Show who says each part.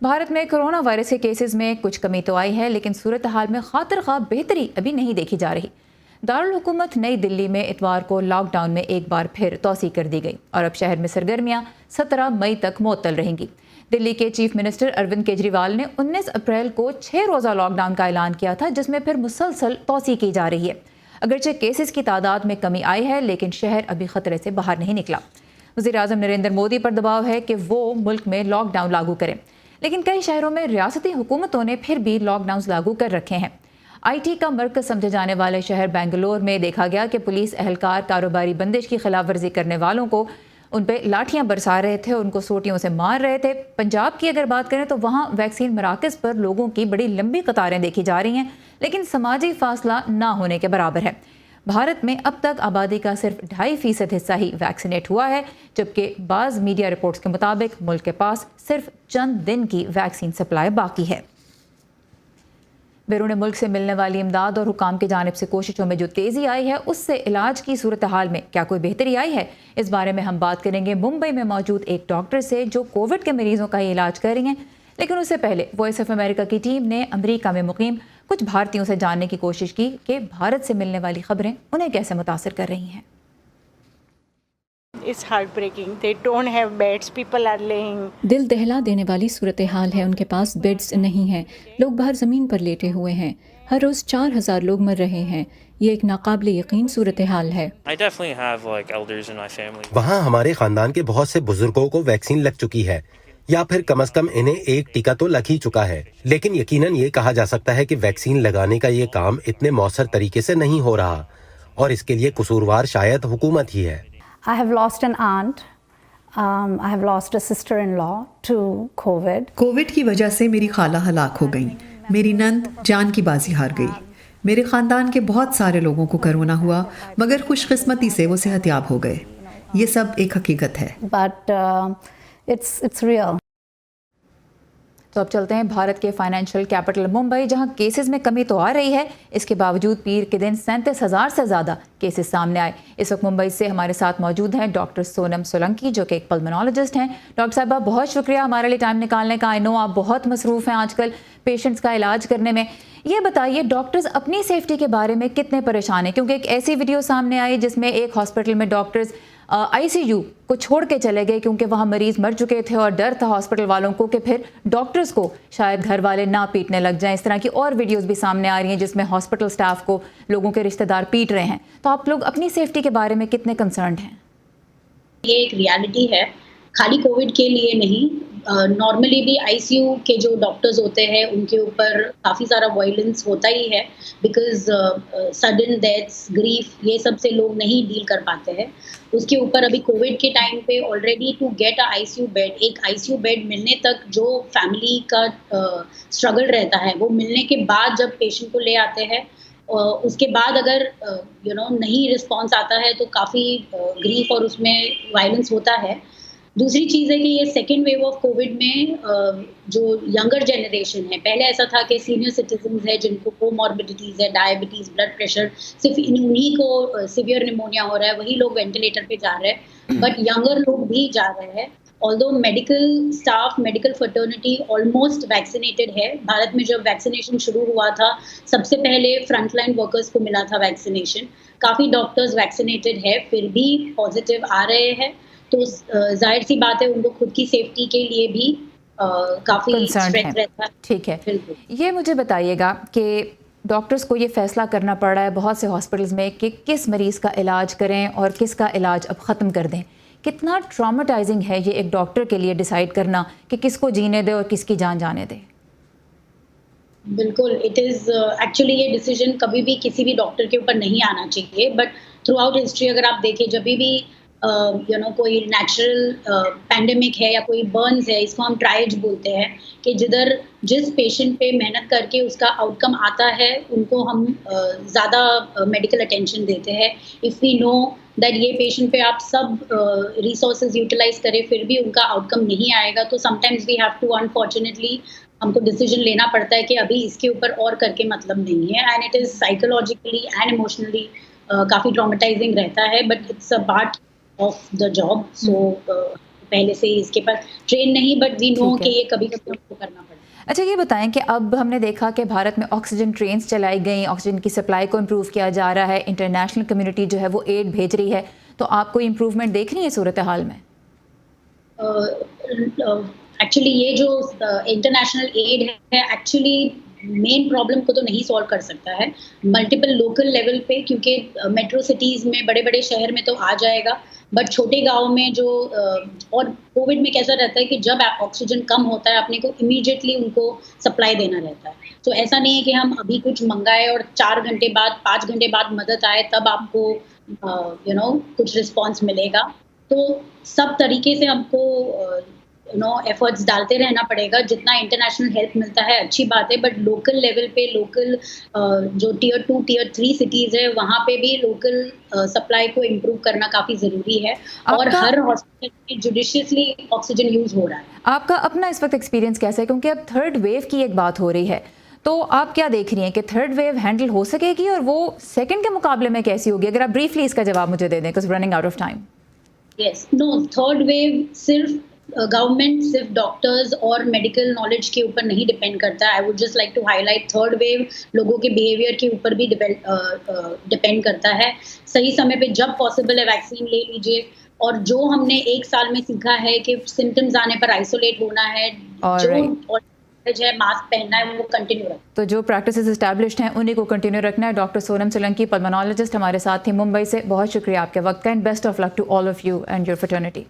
Speaker 1: भारत में corona virus के cases में कुछ कमी तो आई है, लेकिन सूरत हाल में खातिर ख्वाह बेहतरी अभी नहीं देखी जा रही। दारुल हुकूमत नई दिल्ली में इतवार को लॉकडाउन में एक बार फिर तोसी कर दी गई और अब शहर में सरगर्मियां 17 मई तक मुअत्तल रहेंगी। दिल्ली के चीफ मिनिस्टर अरविंद केजरीवाल ने 19 अप्रैल को 6 रोज़ा लॉकडाउन का ऐलान किया था, जिसमें फिर मुसलसल तोसी की जा रही है। अगरचे केसेस की तादाद में कमी आई है, लेकिन शहर अभी खतरे से बाहर नहीं निकला। वज़ीर-ए-आज़म नरेंद्र मोदी पर दबाव है कि वो मुल्क में लॉकडाउन लागू करें, लेकिन कई शहरों में रियासती हुकूमतों ने फिर भी लॉकडाउन लागू कर रखे हैं। IT का मरकज समझे जाने वाले शहर बेंगलोर में देखा गया कि पुलिस एहलकार कारोबारी बंदिश की खिलाफ वर्जी करने वालों को उन पर लाठियां बरसा रहे थे और उनको सोटियों से मार रहे थे। पंजाब की अगर बात करें तो वहाँ वैक्सीन मराकज़ पर लोगों की बड़ी लंबी कतारें देखी जा रही हैं, लेकिन समाजी फासला ना होने के बराबर है। भारत में अब तक आबादी का सिर्फ 2.5% हिस्सा ही वैक्सीनेट हुआ है, जबकि बाज़ मीडिया रिपोर्ट्स के मुताबिक मुल्क के पास सिर्फ चंद दिन की वैक्सीन सप्लाई बाकी है। बैरून मुल्क से मिलने वाली इमदाद और हुकाम की जानिब से कोशिशों में जो तेज़ी आई है, उससे इलाज की सूरत हाल में क्या कोई बेहतरी आई है? इस बारे में हम बात करेंगे मुंबई में मौजूद एक डॉक्टर से जो कोविड के मरीजों का ही इलाज कर रही हैं। लेकिन उससे पहले वॉइस ऑफ अमेरिका की टीम ने अमेरिका में मुकीम कुछ भारतीयों से जानने की कोशिश की कि भारत से मिलने वाली खबरें उन्हें कैसे मुतासिर कर रही हैं।
Speaker 2: It's heartbreaking. They don't have beds. People are laying.
Speaker 3: दिल दहला देने वाली सूरत हाल है। उनके पास बेड्स नहीं हैं, लोग बाहर ज़मीन पर लेटे हुए हैं। हर रोज़ 4,000 लोग मर रहे हैं। ये एक नाकाबिले यकीन सूरत हाल है।
Speaker 4: वहाँ हमारे खानदान के बहुत से बुजुर्गों को वैक्सीन लग चुकी है, या फिर कम से कम इन्हें एक टीका तो लग ही चुका है। लेकिन यकीनन ये कहा जा सकता है कि वैक्सीन लगाने का ये काम इतने मौसर तरीके से नहीं हो रहा, और इसके लिए कसूरवार शायद हुकूमत ही है।
Speaker 5: I have lost an aunt. I have lost a sister-in-law to COVID.
Speaker 6: Covid की वजह से मेरी खाला हलाक हो गई। मेरी नंद जान की बाजी हार गई। मेरे खानदान के बहुत सारे लोगों को कोरोना हुआ, मगर खुशकिस्मती से वो सेहतयाब हो गए। ये सब एक हकीकत है।
Speaker 5: But it's real.
Speaker 1: तो अब चलते हैं भारत के फाइनेंशियल कैपिटल मुंबई, जहां केसेस में कमी तो आ रही है, इसके बावजूद पीर के दिन 37,000 से ज़्यादा केसेस सामने आए। इस वक्त मुंबई से हमारे साथ मौजूद हैं डॉक्टर सोनम सोलंकी, जो कि एक पल्मोनोलॉजिस्ट हैं। डॉक्टर साहबा, बहुत शुक्रिया हमारे लिए टाइम निकालने का। आई नो आप बहुत मसरूफ़ हैं आजकल पेशेंट्स का इलाज करने में। ये बताइए, डॉक्टर्स अपनी सेफ्टी के बारे में कितने परेशान हैं? क्योंकि एक ऐसी वीडियो सामने आई जिसमें एक हॉस्पिटल में डॉक्टर्स ICU को छोड़ के चले गए क्योंकि वहाँ मरीज मर चुके थे और डर था हॉस्पिटल वालों को कि फिर डॉक्टर्स को शायद घर वाले ना पीटने लग जाएं। इस तरह की और वीडियोस भी सामने आ रही हैं जिसमें हॉस्पिटल स्टाफ को लोगों के रिश्तेदार पीट रहे हैं। तो आप लोग अपनी सेफ्टी के बारे में कितने कंसर्न्ड हैं?
Speaker 7: ये एक रियलिटी है, खाली कोविड के लिए नहीं। नॉर्मली भी ICU के जो डॉक्टर्स होते हैं उनके ऊपर काफ़ी सारा वायलेंस होता ही है, बिकॉज सडन डेथ्स, ग्रीफ, ये सब से लोग नहीं डील कर पाते हैं। उसके ऊपर अभी कोविड के टाइम पे already to get ICU bed, एक ICU बेड मिलने तक जो फैमिली का स्ट्रगल रहता है, वो मिलने के बाद जब पेशेंट को ले आते हैं, उसके बाद अगर नहीं रिस्पॉन्स आता है तो काफ़ी ग्रीफ और उसमें वायलेंस होता है। दूसरी चीज़ है कि ये सेकेंड वेव ऑफ कोविड में जो यंगर जनरेशन है, पहले ऐसा था कि सीनियर सिटीजन्स है जिनको कोमॉर्बिडिटीज़ है, डायबिटीज़, ब्लड प्रेशर, सिर्फ उन्हीं को सीवियर निमोनिया हो रहा है, वही लोग वेंटिलेटर पे जा रहे हैं, बट यंगर लोग भी जा रहे हैं। Although medical staff, medical fraternity almost vaccinated है। भारत में जब वैक्सीनेशन शुरू हुआ था, सबसे पहले फ्रंटलाइन वर्कर्स को मिला था वैक्सीनेशन। काफ़ी डॉक्टर्स वैक्सीनेटेड है, फिर भी पॉजिटिव आ रहे हैं, तो जाहिर सी बात है उनको खुद की सेफ्टी के लिए भी काफ़ी स्ट्रेस रहता है।
Speaker 1: ठीक है, ये मुझे बताइएगा कि डॉक्टर्स को ये फैसला करना पड़ रहा है बहुत से हॉस्पिटल्स में कि किस मरीज़ का इलाज करें और किसका इलाज अब ख़त्म कर दें। कितना ट्रॉमेटाइजिंग है ये एक डॉक्टर के लिए डिसाइड करना कि किसको जीने दे और किसकी जान जाने दे?
Speaker 7: बिल्कुल, इट इज़ एक्चुअली ये डिसीजन कभी भी किसी भी डॉक्टर के ऊपर नहीं आना चाहिए, बट थ्रू आउट हिस्ट्री अगर आप देखें, जब भी कोई नेचुरल पैंडेमिक है या कोई बर्न्स है, इसको हम ट्रायज बोलते हैं, कि जिस पेशेंट पे मेहनत करके उसका आउटकम आता है उनको हम ज़्यादा मेडिकल अटेंशन देते हैं। इफ़ वी नो दैट ये पेशेंट पे आप सब रिसोर्सेज यूटिलाइज करें फिर भी उनका आउटकम नहीं आएगा, तो sometimes we have to unfortunately हमको डिसीजन लेना पड़ता है कि अभी इसके ऊपर और करके मतलब नहीं है। And it is psychologically and emotionally काफ़ी ट्रॉमेटाइजिंग रहता है, but it's a part of the job. So पहले से ही इसके पर ट्रेन नहीं, बट वी नो कि ये कभी कभी हमको करना
Speaker 1: अच्छा, ये बताएं कि अब हमने देखा कि भारत में ऑक्सीजन ट्रेन्स चलाई गई, ऑक्सीजन की सप्लाई को इम्प्रूव किया जा रहा है, इंटरनेशनल कम्युनिटी जो है वो एड भेज रही है, तो आप कोई इम्प्रूवमेंट देख रही है सूरत हाल में?
Speaker 7: एक्चुअली ये जो इंटरनेशनल एड है एक्चुअली मेन प्रॉब्लम को तो नहीं सॉल्व कर सकता है, मल्टीपल लोकल लेवल पे, क्योंकि मेट्रो सिटीज़ में बड़े बड़े शहर में तो आ जाएगा, बट छोटे गांव में जो और कोविड में कैसा रहता है कि जब ऑक्सीजन कम होता है अपने को इमीडिएटली उनको सप्लाई देना रहता है। तो ऐसा नहीं है कि हम अभी कुछ मंगाए और 4 घंटे बाद 5 घंटे बाद मदद आए तब आपको कुछ रिस्पॉन्स मिलेगा। तो सब तरीके से हमको एफर्ट्स डालते रहना पड़ेगा। जितना इंटरनेशनल हेल्प मिलता है अच्छी बात है, बट लोकल लेवल पे लोकल जो टियर 2 टियर 3 सिटीज़ है वहाँ पे भी लोकल सप्लाई को इम्प्रूव करना काफ़ी ज़रूरी है और हर हॉस्पिटल में जुडिशियसली ऑक्सीजन यूज़ हो रहा है।
Speaker 1: आपका अपना इस वक्त एक्सपीरियंस कैसा है, क्योंकि अब थर्ड वेव की एक बात हो रही है, तो आप क्या देख रही हैं कि थर्ड वेव हैंडल हो सकेगी और वो सेकंड के मुकाबले में कैसी होगी? अगर आप ब्रीफली इसका जवाब मुझे दे दें, because running out of time.
Speaker 7: Yes, no, third wave सिर्फ गवर्नमेंट, सिर्फ डॉक्टर्स और मेडिकल नॉलेज के ऊपर नहीं डिपेंड करता है। I would just like to highlight, third wave लोगों के बिहेवियर के ऊपर भी डिपेंड करता है। सही समय पे जब पॉसिबल है वैक्सीन ले लीजिए, और जो हमने 1 साल में सीखा है कि सिम्टम्स आने पर आइसोलेट होना है, जो है मास्क पहनना है, वो कंटिन्यू रखना।
Speaker 1: तो जो प्रैक्टिसेस एस्टैब्लिश्ड हैं उन्हीं को कंटिन्यू रखना है। डॉक्टर सोनम सोलंकी, पल्मोनोलॉजिस्ट, हमारे साथ थी मुंबई से। बहुत शुक्रिया आपके वक्त का, and best of luck to all of you and your fraternity.